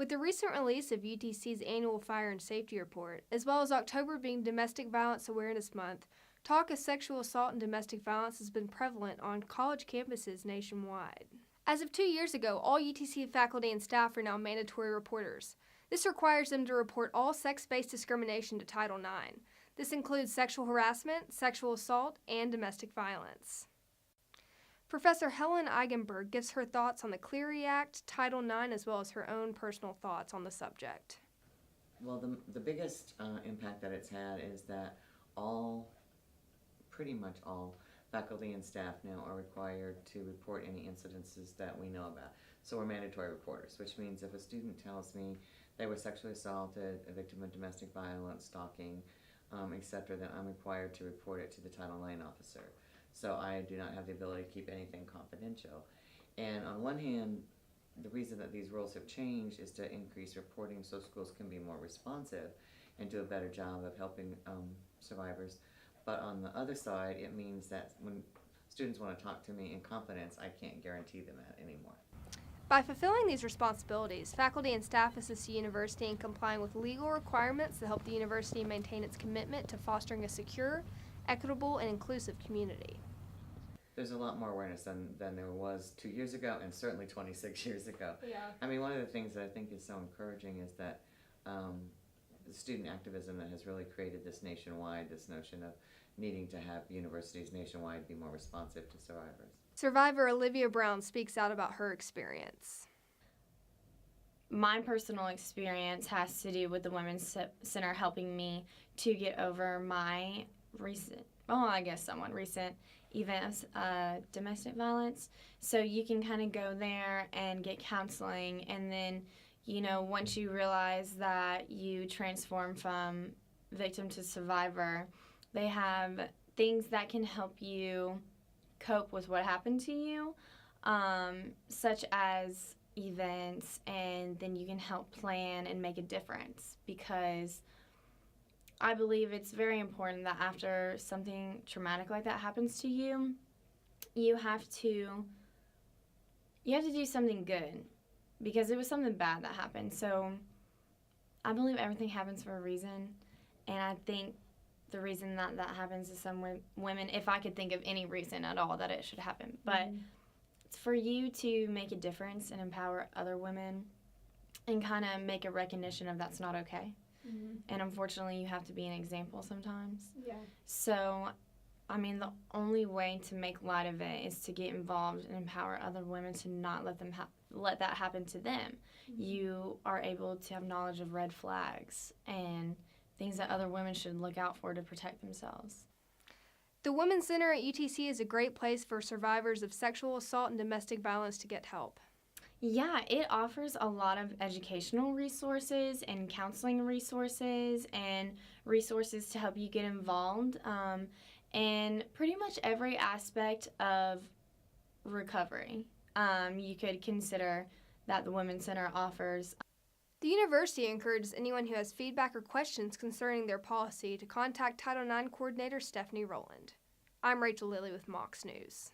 With the recent release of UTC's annual Fire and Safety Report, as well as October being Domestic Violence Awareness Month, talk of sexual assault and domestic violence has been prevalent on college campuses nationwide. As of 2 years ago, all UTC faculty and staff are now mandatory reporters. This requires them to report all sex-based discrimination to Title IX. This includes sexual harassment, sexual assault, and domestic violence. Professor Helen Eigenberg gives her thoughts on the Clery Act, Title IX, as well as her own personal thoughts on the subject. Well, the biggest impact that it's had is that pretty much all faculty and staff now are required to report any incidences that we know about. So we're mandatory reporters, which means if a student tells me they were sexually assaulted, a victim of domestic violence, stalking, etc., then I'm required to report it to the Title IX officer. So I do not have the ability to keep anything confidential. And on one hand, the reason that these rules have changed is to increase reporting so schools can be more responsive and do a better job of helping survivors. But on the other side, it means that when students want to talk to me in confidence, I can't guarantee them that anymore. By fulfilling these responsibilities, faculty and staff assist the university in complying with legal requirements that help the university maintain its commitment to fostering a secure, equitable, and inclusive community. There's a lot more awareness than there was 2 years ago, and certainly 26 years ago. Yeah. I mean, one of the things that I think is so encouraging is that the student activism that has really created this nationwide, this notion of needing to have universities nationwide be more responsive to survivors. Survivor Olivia Brown speaks out about her experience. My personal experience has to do with the Women's Center helping me to get over my recent events, domestic violence. So you can kind of go there and get counseling, and then, you know, once you realize that you transform from victim to survivor, they have things that can help you cope with what happened to you, such as events, and then you can help plan and make a difference, because I believe it's very important that after something traumatic like that happens to you, you have to do something good, because it was something bad that happened. So I believe everything happens for a reason, and I think the reason that happens to some women, if I could think of any reason at all that it should happen, but it's for you to make a difference and empower other women and kind of make a recognition of that's not okay. And unfortunately, you have to be an example sometimes. Yeah. So, I mean, the only way to make light of it is to get involved and empower other women to not let that happen to them. You are able to have knowledge of red flags and things that other women should look out for to protect themselves. The Women's Center at UTC is a great place for survivors of sexual assault and domestic violence to get help. Yeah, it offers a lot of educational resources and counseling resources and resources to help you get involved in pretty much every aspect of recovery. You could consider that the Women's Center offers. The university encourages anyone who has feedback or questions concerning their policy to contact Title IX Coordinator Stephanie Rowland. I'm Rachel Lilly with Mox News.